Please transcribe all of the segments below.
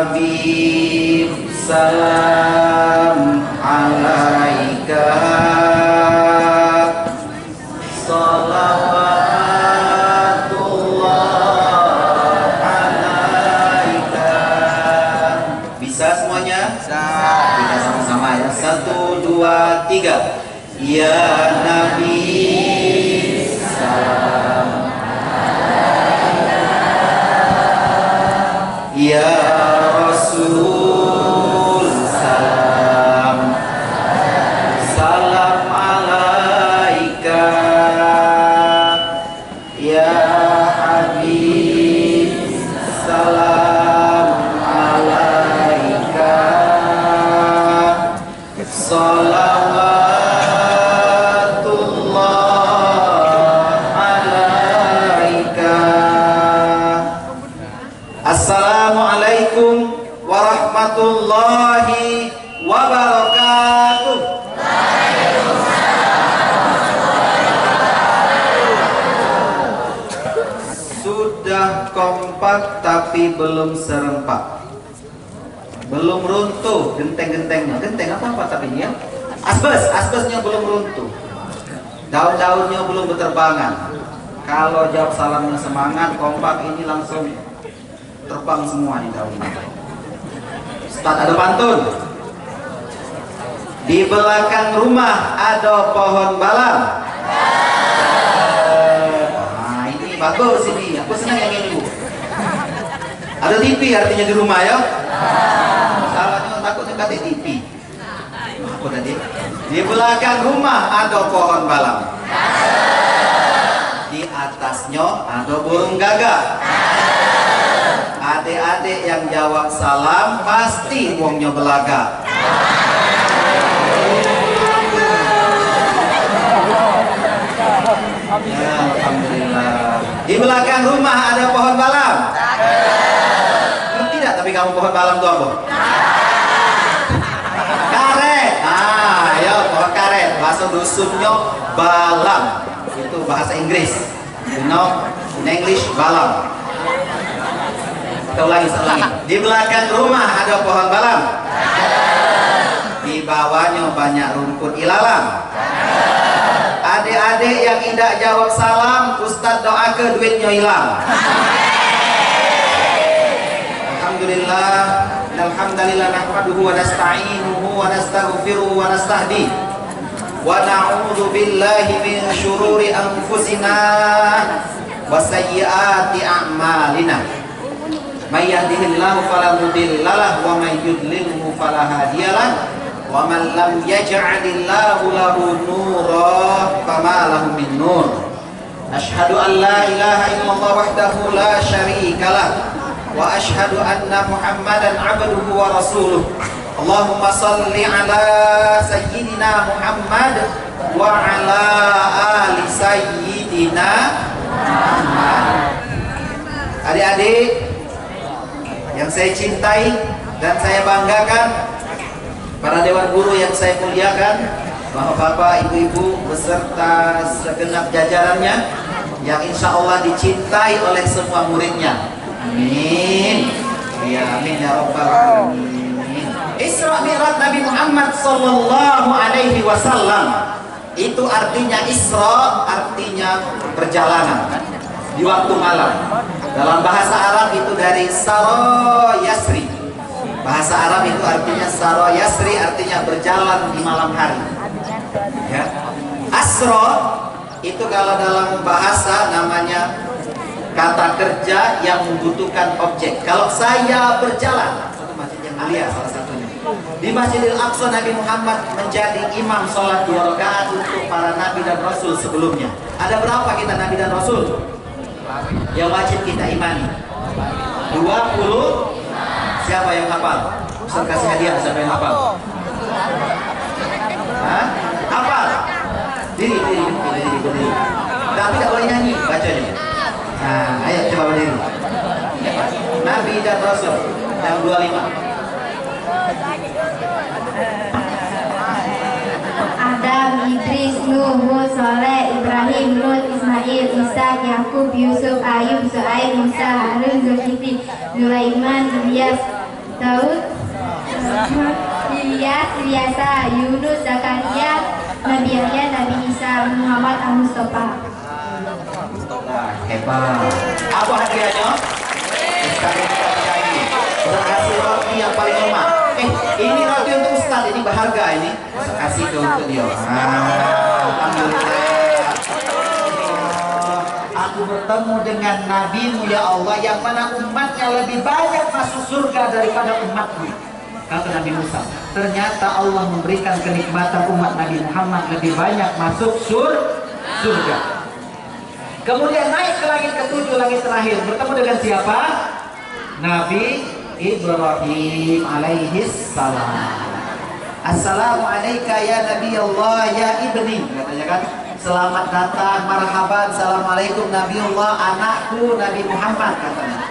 Habib, salam alaika, salawatullah alaika. Bisa semuanya? Bisa. Kita sama-sama ya. 1, 2, 3. Ya Nabi, salam alaika. Ya Rasul, salam alaika. Ya Habib, salam alaika, salawatullah alaika. Assalamualaikum warahmatullahi wabarakatuh. Sudah kompak tapi belum serempak, belum runtuh genteng-gentengnya. Genteng apa tapi ini ya? Asbesnya belum runtuh, daun-daunnya belum berterbangan. Kalau jawab salamnya semangat, kompak, ini langsung terbang semua nih daunnya. Ustaz, ada pantun. Di belakang rumah ada pohon balam. Nah, ini bagus ini. Aku senang yang ini, Bu. Ada TV artinya di rumah ya? Salahnya takutnya kata TV. Apa tadi? Di belakang rumah ada pohon balam. Di atasnya ada burung gagak. Adik-adik yang jawab salam pasti uangnya belaga. Ya, alhamdulillah. Di belakang rumah ada pohon balam. Ngerti tidak tapi kamu pohon balam itu apa? Karet. Ya pohon karet. Bahasa dusunnya balam. Itu bahasa Inggris. You know, in English balam. Kita ulangi. Di belakang rumah ada pohon balam. Di bawahnya banyak rumput ilalang. Adik-adik yang tidak jawab salam, Ustadz doa ke duitnya hilang. Alhamdulillah, alhamdulillah nahmaduhu wa nasta'inuhu wa nastaghfiruhu wa nastahdi wa na'udzu billahi min syururi anfusina wa sayyiati a'malina. May yahdihillahu fala mudhillalah wa may yudlilhu fala hadiyalah. Wa man lam yaj'alillahu lahu nuran fama lahu min nur. Asyhadu an la ilaha illallah wahdahu la syarikalah wa asyhadu anna Muhammadan abduhu wa rasuluh. Allahumma salli ala sayyidina Muhammad wa ala ali sayyidina Muhammad. Adik-adik yang saya cintai dan saya banggakan, para dewan guru yang saya muliakan, bapak-bapak, ibu-ibu beserta segenap jajarannya yang insya Allah dicintai oleh semua muridnya. Amin. Ya amin ya rabbal alamin. Isra Mi'raj Nabi Muhammad sallallahu alaihi wasallam itu artinya Isra, artinya perjalanan di waktu malam. Dalam bahasa Arab itu dari Sara Yasri. Bahasa Arab itu artinya Sara Yasri, artinya berjalan di malam hari. Ya. Asra itu kalau dalam bahasa namanya kata kerja yang membutuhkan objek. Kalau saya berjalan, itu masjid yang mulia salah satunya. Di Masjidil Aqsa Nabi Muhammad menjadi imam sholat 2 rakaat untuk para nabi dan rasul sebelumnya. Ada berapa kita nabi dan rasul yang wajib kita imani? 20. Siapa yang hafal? Ustaz kasih hadiah siapa yang hafal? Hah? Hafal? Diri. Tapi tidak boleh nyanyi, bacanya. Nah, ayo coba berdiri. Nabi dan Rasul yang 25. Adam, Idris, Nuh, Soleh, Ibrahim, Lut, Ismail, Ishak, Yakub, Yusuf, Ayub, Su'aib, Musa, Harun, Zulkifli, Sulaiman, Ilyas, Daud, Ilyas, Ilyasa, Yunus, Zakaria, Nabi Yahya, Nabi Isa, Muhammad Al-Mustafa. Hebat. Apa hadiahnya? Sekarang kita bagi. Kasih roti yang paling lemah. Ini roti untuk Ustaz, ini berharga ini. Kasih ke untuk dia. Alhamdulillah. Aku bertemu dengan Nabi-Mu ya Allah, yang mana umatnya lebih banyak masuk surga daripada umatku. Kata Nabi Musa, ternyata Allah memberikan kenikmatan umat Nabi Muhammad lebih banyak masuk surga. Kemudian naik ke langit ketujuh, langit terakhir, bertemu dengan siapa? Nabi Ibrahim alaihis salam. Assalamualaikum ya Nabi Allah ya ibni, katanya kan. Selamat datang, marhaban, assalamualaikum Nabi Allah, anakku Nabi Muhammad, katanya.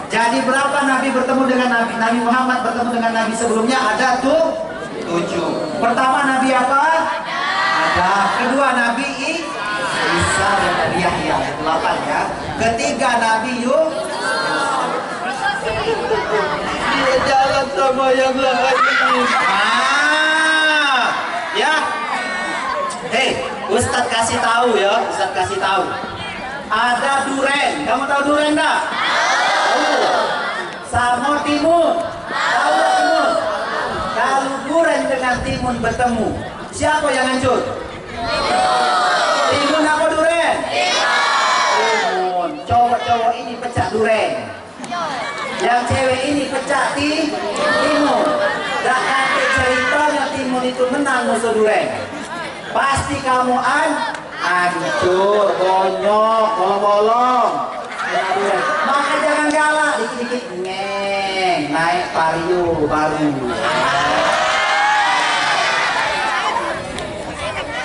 Jadi berapa Nabi bertemu dengan Nabi Muhammad bertemu dengan Nabi sebelumnya? Ada 7. Pertama Nabi apa? Ada. Kedua Nabi Isa dan Nabi Yahya, 8 ya. Ketiga Nabi Yunus. Dia jalan sama yang lain. Ya. Ustaz kasih tahu ya, Ustaz kasih tahu. Ada duren, kamu tahu duren enggak? Sama timun, tahu timun? Kalau duren dengan timun bertemu, siapa yang hancur? Timun apa duren? Timun. Cowok-cowok ini pecah duren, yang cewek ini pecah timun. Dan nanti ceritanya timun itu menang musuh duren. Pasti kamu hancur, bonyok, bolong-bolong. Maka jangan galak, dikit-dikit ngeng, naik vario baru.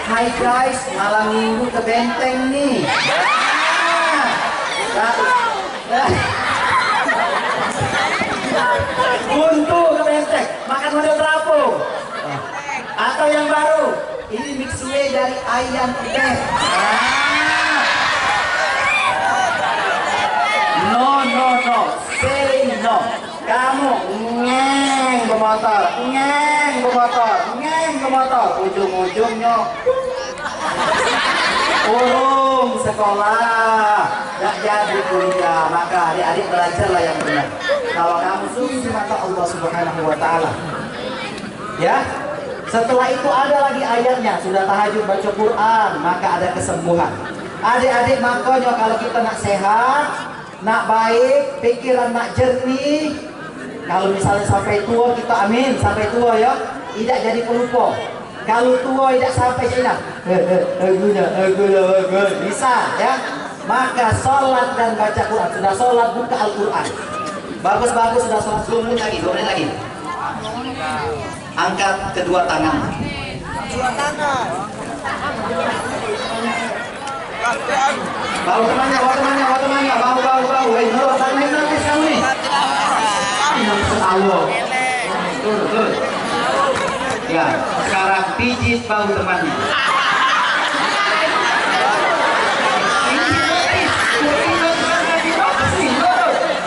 Hai guys, malam minggu ke Benteng nih. Buntu ke Benteng, makan model terapung. Atau yang baru, ini mixue dari ayam pedas. No, say no. Kamu ngeng bermotor, ujung-ujungnya urung sekolah, gak jadi kuliah. Maka adik-adik belajarlah yang benar. Kalau kamu sungguh mata Allah Subhanahu wa Ta'ala. Ya. Setelah itu ada lagi ayatnya, sudah tahajud baca Quran, maka ada kesembuhan. Adik-adik, makanya kalau kita nak sehat, nak baik, pikiran nak jernih, kalau misalnya sampai tua kita amin, sampai tua ya, tidak jadi pelupa. Kalau tua tidak sampai sini, bisa ya. Maka sholat dan baca Quran. Sudah sholat, buka Al-Quran. Bagus-bagus, sudah sholat 2 menit lagi, 2 menit lagi. Angkat kedua tangan. Bawa temannya, bau. Nurut tangan nanti kamu nih. Turun. Ya, sekarang pijit bau temannya.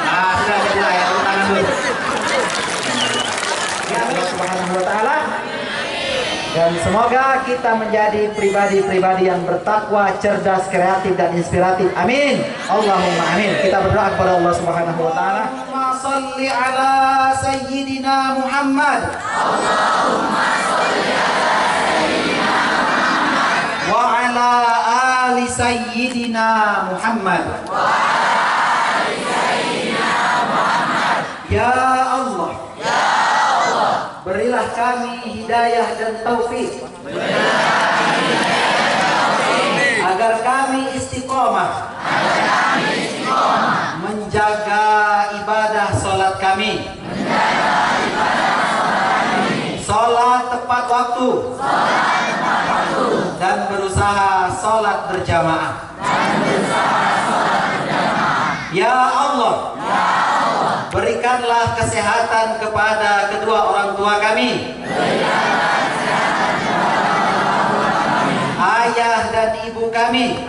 Nah, sudah jadi ya, tangan dulu. Subhanahu wa Ta'ala, dan semoga kita menjadi pribadi-pribadi yang bertakwa, cerdas, kreatif, dan inspiratif. Amin. Allahumma amin. Kita berdoa kepada Allah Subhanahu wa Ta'ala. Allahumma salli ala sayyidina Muhammad. Allahumma salli ala sayyidina Muhammad. Wa ala ali sayyidina Muhammad. Wa ala ali sayyidina Muhammad. Ya Allah, berilah kami hidayah dan taufik, agar kami istiqomah menjaga ibadah sholat kami, sholat tepat waktu, dan berusaha sholat berjamaah. Ya Allah, berikanlah kesehatan kepada kedua orang tua kami, ayah dan ibu kami,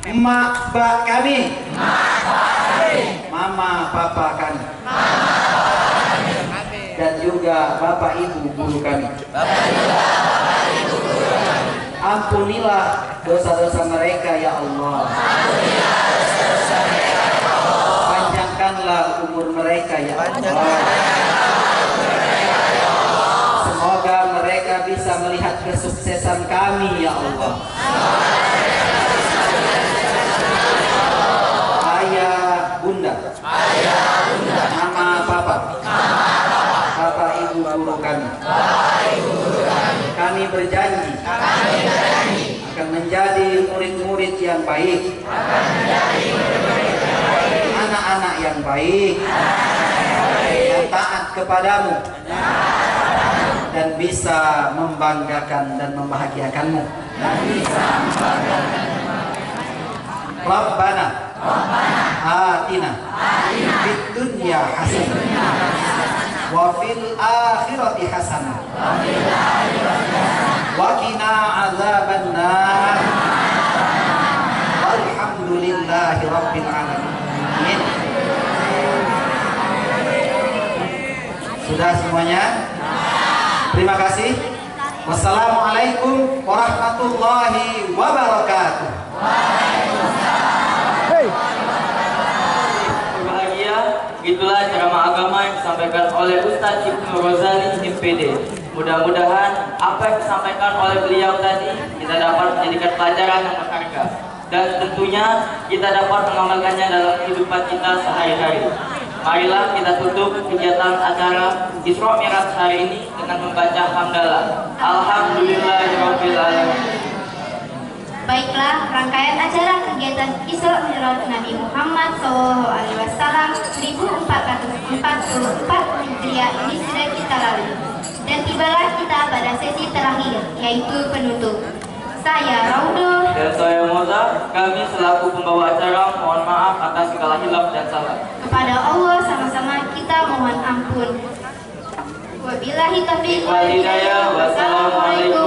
emak bak kami, mama papa kami. juga Bapak Ibu guru kami. Ampunilah dosa-dosa mereka ya Allah. Panjangkanlah umur mereka ya Allah. Semoga mereka bisa melihat kesuksesan kami ya Allah. Ayah bunda, mama papa, bapak ibu guru kami. Kami berjanji akan menjadi murid-murid yang baik, anak-anak yang baik, yang taat kepadamu, dan bisa membanggakan dan membahagiakanmu. Rabbana atina fid dunya hasanah wa fil akhirati hasanah wa qina adzabannar walhamdulillahi rabbil alamin. Sudah semuanya? Terima kasih. Wassalamualaikum warahmatullahi wabarakatuh. Berbahagia, itulah ceramah agama yang disampaikan oleh Ustadz Ibnu Rozali MPD. Mudah-mudahan apa yang disampaikan oleh beliau tadi kita dapat menjadikan pelajaran yang berharga, dan tentunya kita dapat mengamalkannya dalam kehidupan kita sehari-hari. Marilah kita tutup kegiatan acara Isra Mi'raj hari ini dengan membaca hamdalah. Alhamdulillahirabbil alamin. Baiklah, rangkaian acara kegiatan Isra Mi'raj Nabi Muhammad SAW 1444 Hijriah ini sudah kita lalui. Dan tibalah kita pada sesi terakhir, yaitu penutup. Saya Raudo Dan saya Moza, kami selaku pembawa acara mohon maaf atas segala hilaf dan salah. kepada Allah, sama-sama kita mohon ampun. Wabillahi taufiq wal hidayah. Wassalamualaikum